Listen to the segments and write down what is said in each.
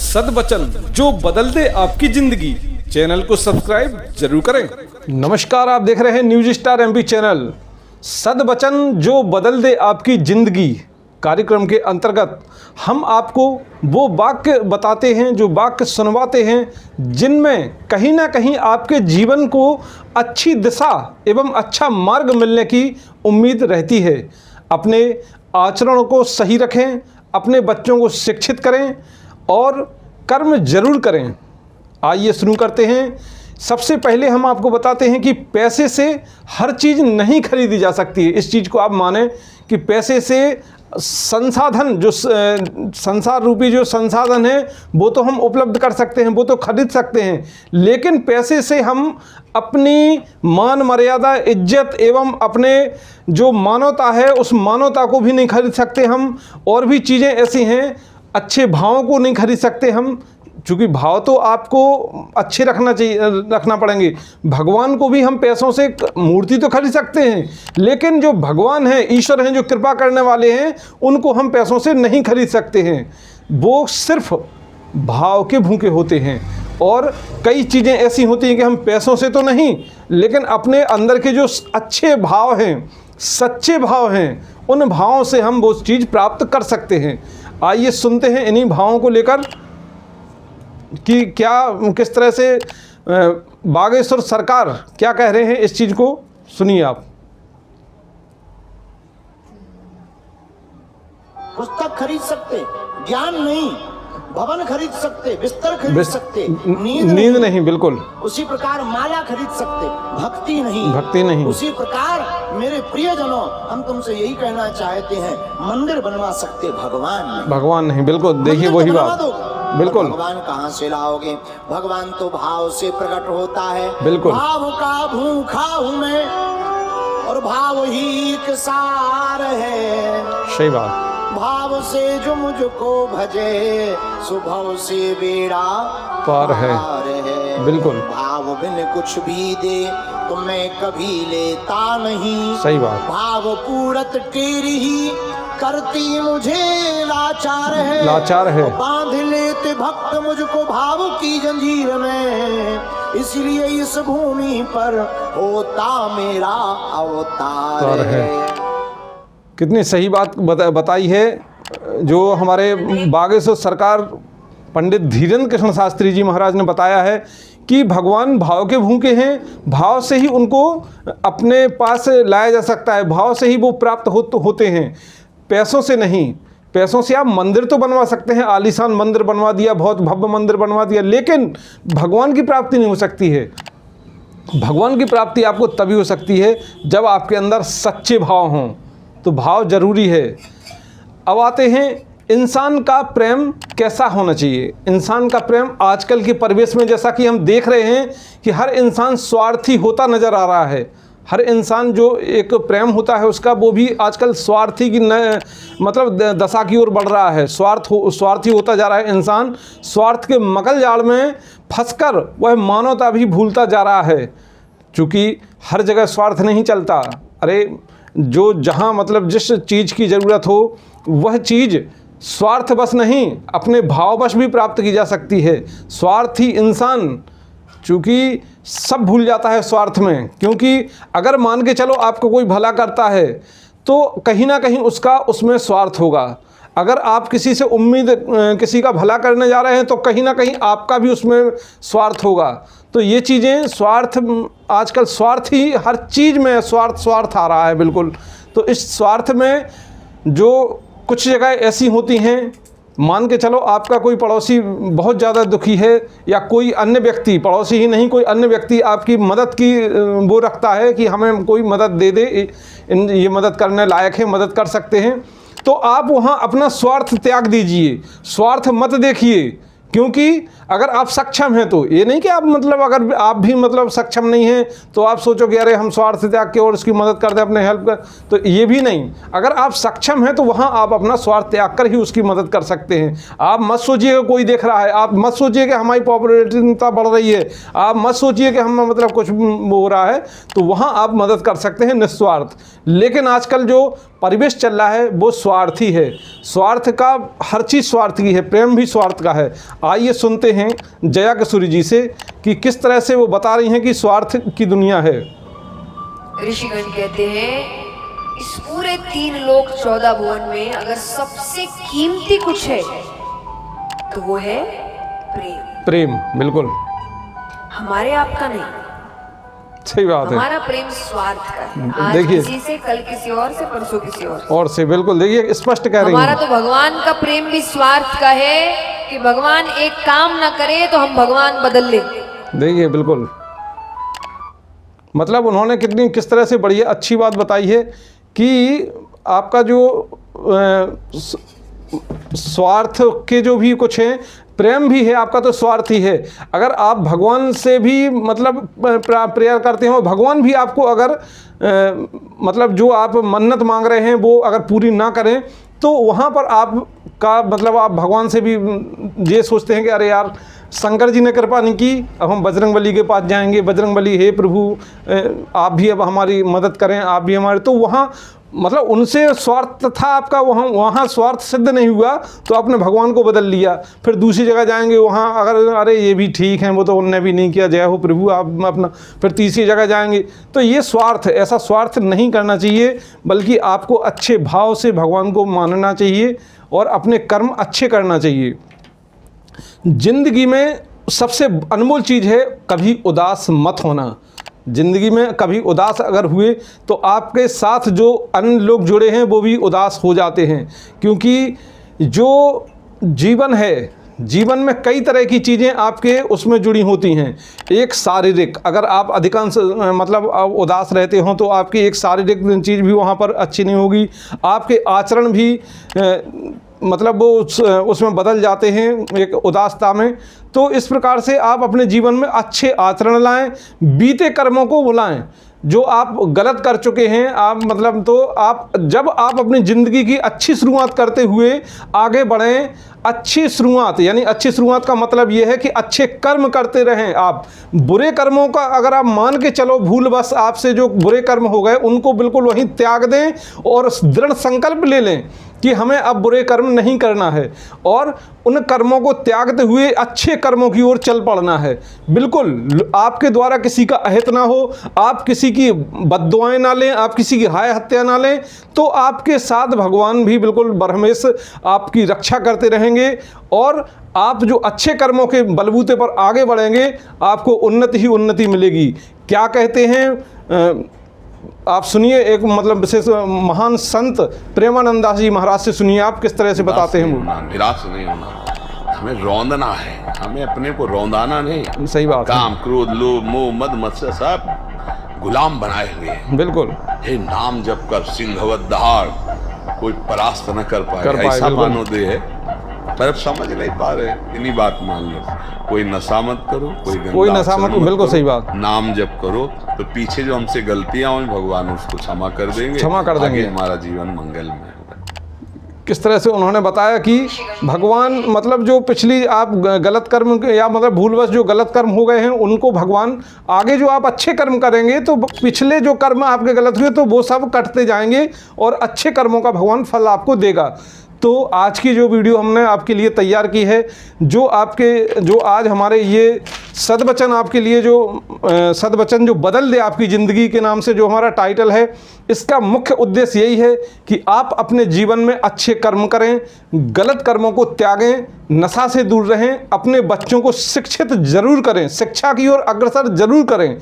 सदवचन जो बदल दे आपकी जिंदगी। चैनल को सब्सक्राइब जरूर करें। नमस्कार, आप देख रहे हैं न्यूज स्टार एमपी चैनल। सदवचन जो बदल दे आपकी जिंदगी कार्यक्रम के अंतर्गत हम आपको वो वाक्य बताते हैं, जो वाक्य सुनवाते हैं, जिनमें कहीं ना कहीं आपके जीवन को अच्छी दिशा एवं अच्छा मार्ग मिलने की उम्मीद रहती है। अपने आचरण को सही रखें, अपने बच्चों को शिक्षित करें और कर्म जरूर करें। आइए शुरू करते हैं। सबसे पहले हम आपको बताते हैं कि पैसे से हर चीज़ नहीं खरीदी जा सकती है। इस चीज़ को आप माने कि पैसे से संसाधन, जो संसार रूपी जो संसाधन है वो तो हम उपलब्ध कर सकते हैं, वो तो खरीद सकते हैं, लेकिन पैसे से हम अपनी मान मर्यादा, इज्जत एवं अपने जो मानवता है उस मानवता को भी नहीं खरीद सकते हम। और भी चीज़ें ऐसी हैं, अच्छे भावों को नहीं खरीद सकते हम, क्योंकि भाव तो आपको अच्छे रखना पड़ेंगे। भगवान को भी हम पैसों से, मूर्ति तो खरीद सकते हैं, लेकिन जो भगवान हैं, ईश्वर हैं, जो कृपा करने वाले हैं, उनको हम पैसों से नहीं खरीद सकते हैं। वो सिर्फ भाव के भूखे होते हैं। और कई चीज़ें ऐसी होती हैं कि हम पैसों से तो नहीं, लेकिन अपने अंदर के जो अच्छे भाव हैं, सच्चे भाव हैं, उन भावों से हम वो चीज़ प्राप्त कर सकते हैं। आइए सुनते हैं इन्हीं भावों को लेकर कि किस तरह से बागेश्वर सरकार क्या कह रहे हैं। इस चीज़ को सुनिए आप। पुस्तक खरीद सकते, ज्ञान नहीं। भवन खरीद सकते, बिस्तर खरीद सकते, नींद नहीं। बिल्कुल। उसी प्रकार माला खरीद सकते, भक्ति नहीं। उसी प्रकार मेरे प्रियजनों, हम तुमसे यही कहना चाहते हैं, मंदिर बनवा सकते, भगवान नहीं। बिल्कुल, देखिए वही बात। बिल्कुल। भगवान कहाँ से लाओगे? भगवान तो भाव से प्रकट होता है। बिल्कुल। भाव का भूखा हूँ मैं और भाव ही एक सार है। सही बात। भाव से जो मुझको भजे, सुभाव से बेड़ा पार है। बिल्कुल। भाव बिन कुछ भी दे तो मैं कभी लेता नहीं। सही बात। भाव पूरत तेरी ही करती मुझे लाचार है। बांध लेते भक्त मुझको भाव की जंजीर में, इसलिए इस भूमि पर होता मेरा अवतार है। कितनी सही बात बताई है जो हमारे बागेश्वर सरकार पंडित धीरेन्द्र कृष्ण शास्त्री जी महाराज ने बताया है कि भगवान भाव के भूखे हैं। भाव से ही उनको अपने पास लाया जा सकता है, भाव से ही वो प्राप्त होते हैं, पैसों से नहीं। पैसों से आप मंदिर तो बनवा सकते हैं, आलीशान मंदिर बनवा दिया, बहुत भव्य मंदिर बनवा दिया, लेकिन भगवान की प्राप्ति नहीं हो सकती है। भगवान की प्राप्ति आपको तभी हो सकती है जब आपके अंदर सच्चे भाव हों। तो भाव जरूरी है। अब आते हैं, इंसान का प्रेम कैसा होना चाहिए। इंसान का प्रेम आजकल के परिवेश में, जैसा कि हम देख रहे हैं कि हर इंसान स्वार्थी होता नज़र आ रहा है। हर इंसान जो एक प्रेम होता है उसका, वो भी आजकल स्वार्थी की मतलब दशा की ओर बढ़ रहा है। स्वार्थी होता जा रहा है इंसान। स्वार्थ के मगल जाल में फंसकर वह मानवता भी भूलता जा रहा है, क्योंकि हर जगह स्वार्थ नहीं चलता। अरे जो जहाँ मतलब जिस चीज़ की ज़रूरत हो वह चीज़ स्वार्थ बस नहीं, अपने भाव बस भी प्राप्त की जा सकती है। स्वार्थी इंसान चूँकि सब भूल जाता है स्वार्थ में, क्योंकि अगर मान के चलो आपको कोई भला करता है तो कहीं ना कहीं उसका उसमें स्वार्थ होगा। अगर आप किसी से किसी का भला करने जा रहे हैं तो कहीं ना कहीं आपका भी उसमें स्वार्थ होगा। तो ये चीज़ें, स्वार्थ, आजकल स्वार्थ ही हर चीज़ में स्वार्थ आ रहा है। बिल्कुल। तो इस स्वार्थ में जो कुछ जगह ऐसी होती हैं, मान के चलो आपका कोई पड़ोसी बहुत ज़्यादा दुखी है, या कोई अन्य व्यक्ति, पड़ोसी ही नहीं कोई अन्य व्यक्ति आपकी मदद की वो रखता है कि हमें कोई मदद दे दे, ये मदद करने लायक है, मदद कर सकते हैं, तो आप वहाँ अपना स्वार्थ त्याग दीजिए। स्वार्थ मत देखिए, क्योंकि अगर आप सक्षम हैं तो ये नहीं कि आप मतलब अगर आप भी मतलब सक्षम नहीं हैं तो आप सोचो कि अरे हम स्वार्थ त्याग के और उसकी मदद कर दें, अपने हेल्प कर, तो ये भी नहीं। अगर आप सक्षम हैं तो वहाँ आप अपना स्वार्थ त्याग कर ही उसकी मदद कर सकते हैं। आप मत सोचिए कोई देख रहा है, आप मत सोचिए कि हमारी पॉपुलैरिटी बढ़ रही है, आप मत सोचिए कि हम मतलब कुछ हो रहा है, तो वहाँ आप मदद कर सकते हैं निस्वार्थ। लेकिन आजकल जो परिवेश चल रहा है वो स्वार्थी है। स्वार्थ का, हर चीज़ स्वार्थ की है, प्रेम भी स्वार्थ का है। आइए सुनते हैं जया किशोरी जी से कि किस तरह से वो बता रही हैं कि स्वार्थ की दुनिया है। ऋषिगण कहते हैं इस पूरे 3 लोक 14 भुवन में अगर सबसे कीमती कुछ है तो वो है प्रेम। प्रेम, बिल्कुल हमारे आपका नहीं, सही बात है। हमारा प्रेम स्वार्थ का है। आज देखिए, किसी से, कल किसी और से, परसों किसी और से बिल्कुल देखिए स्पष्ट कह रही हमारा हैं। तो भगवान का प्रेम भी स्वार्थ का है कि भगवान एक काम ना करे तो हम भगवान बदल लें। देखिए बिल्कुल, मतलब उन्होंने किस तरह से बढ़िया अच्छी बात बताई है कि आपका जो स्वार्थ के जो भी कुछ हैं, प्रेम भी है आपका तो स्वार्थ ही है। अगर आप भगवान से भी मतलब प्रेयर करते हो, भगवान भी आपको अगर मतलब जो आप मन्नत मांग रहे हैं वो अगर पूरी ना करें तो वहाँ पर आपका मतलब आप भगवान से भी ये सोचते हैं कि अरे यार शंकर जी ने कृपा नहीं की, अब हम बजरंगबली के पास जाएंगे, बजरंगबली हे प्रभु आप भी अब हमारी मदद करें, आप भी हमारे, तो वहाँ मतलब उनसे स्वार्थ था आपका, वहाँ स्वार्थ सिद्ध नहीं हुआ तो आपने भगवान को बदल लिया। फिर दूसरी जगह जाएंगे, वहाँ अगर अरे ये भी ठीक है, वो तो उनने भी नहीं किया, जय हो प्रभु आप अपना, फिर तीसरी जगह जाएंगे। तो ये स्वार्थ है, ऐसा स्वार्थ नहीं करना चाहिए, बल्कि आपको अच्छे भाव से भगवान को मानना चाहिए और अपने कर्म अच्छे करना चाहिए। जिंदगी में सबसे अनमोल चीज़ है कभी उदास मत होना। ज़िंदगी में कभी उदास अगर हुए तो आपके साथ जो अन्य लोग जुड़े हैं वो भी उदास हो जाते हैं, क्योंकि जो जीवन है, जीवन में कई तरह की चीज़ें आपके उसमें जुड़ी होती हैं। एक शारीरिक, अगर आप अधिकांश मतलब उदास रहते हो तो आपकी एक शारीरिक चीज़ भी वहाँ पर अच्छी नहीं होगी, आपके आचरण भी मतलब वो उसमें बदल जाते हैं एक उदासता में। तो इस प्रकार से आप अपने जीवन में अच्छे आचरण लाएं, बीते कर्मों को भुलाएं, जो आप गलत कर चुके हैं आप मतलब, तो आप जब आप अपनी ज़िंदगी की अच्छी शुरुआत करते हुए आगे बढ़ें, अच्छी शुरुआत यानी अच्छी शुरुआत का मतलब ये है कि अच्छे कर्म करते रहें। आप बुरे कर्मों का अगर आप मान के चलो, भूल बस आपसे जो बुरे कर्म हो गए उनको बिल्कुल वहीं त्याग दें और दृढ़ संकल्प ले लें कि हमें अब बुरे कर्म नहीं करना है और उन कर्मों को त्यागते हुए अच्छे कर्मों की ओर चल पड़ना है। बिल्कुल आपके द्वारा किसी का अहित ना हो, आप किसी की बद्दुआएं ना लें, आप किसी की हाय हत्या ना लें, तो आपके साथ भगवान भी बिल्कुल बरहमेश आपकी रक्षा करते रहेंगे और आप जो अच्छे कर्मों के बलबूते पर आगे बढ़ेंगे आपको उन्नति ही उन्नति मिलेगी। क्या कहते हैं आप सुनिए, एक मतलब विशेष महान संत प्रेमानंद दास जी महाराज से सुनिए आप किस तरह से बताते हैं। निराश नहीं होना, हमें रौंदना है, हमें अपने को रौंदाना नहीं। सही बात, काम क्रोध लोभ मोह मद मत्सर सब गुलाम बनाए हुए हैं। बिल्कुल, हे नाम जप कर सिंहवत दहाड़, कोई परास्त न कर पाए, ऐसा मानोदय है। पर अब समझ नहीं पा रहे, इन्हीं बात मान लो, कोई नशा मत करो, कोई नशा मत, बिल्कुल सही बात, नाम जप करो तो पीछे जो हमसे गलतियां हुई भगवान उसको क्षमा कर देंगे, हमारा जीवन मंगलमय होगा। किस तरह से उन्होंने बताया कि भगवान मतलब जो पिछली आप गलत कर्म या मतलब भूलवश जो गलत कर्म हो गए हैं उनको भगवान आगे जो आप अच्छे कर्म करेंगे तो पिछले जो कर्म आपके गलत हुए तो वो सब कटते जाएंगे और अच्छे कर्मों का भगवान फल आपको देगा। तो आज की जो वीडियो हमने आपके लिए तैयार की है, जो आज हमारे ये सद्वचन आपके लिए जो सद्वचन जो बदल दे आपकी ज़िंदगी के नाम से जो हमारा टाइटल है, इसका मुख्य उद्देश्य यही है कि आप अपने जीवन में अच्छे कर्म करें, गलत कर्मों को त्यागें, नशा से दूर रहें, अपने बच्चों को शिक्षित जरूर करें, शिक्षा की ओर अग्रसर जरूर करें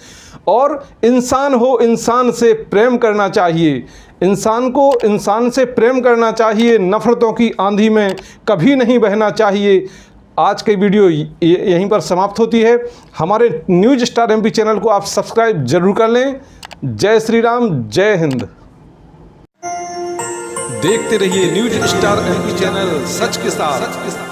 और इंसान हो इंसान से प्रेम करना चाहिए, इंसान को इंसान से प्रेम करना चाहिए, नफ़रतों की आंधी में कभी नहीं बहना चाहिए। आज की वीडियो यहीं पर समाप्त होती है। हमारे न्यूज स्टार एमपी चैनल को आप सब्सक्राइब जरूर कर लें। जय श्री राम, जय हिंद। देखते रहिए न्यूज स्टार एमपी चैनल, सच के साथ।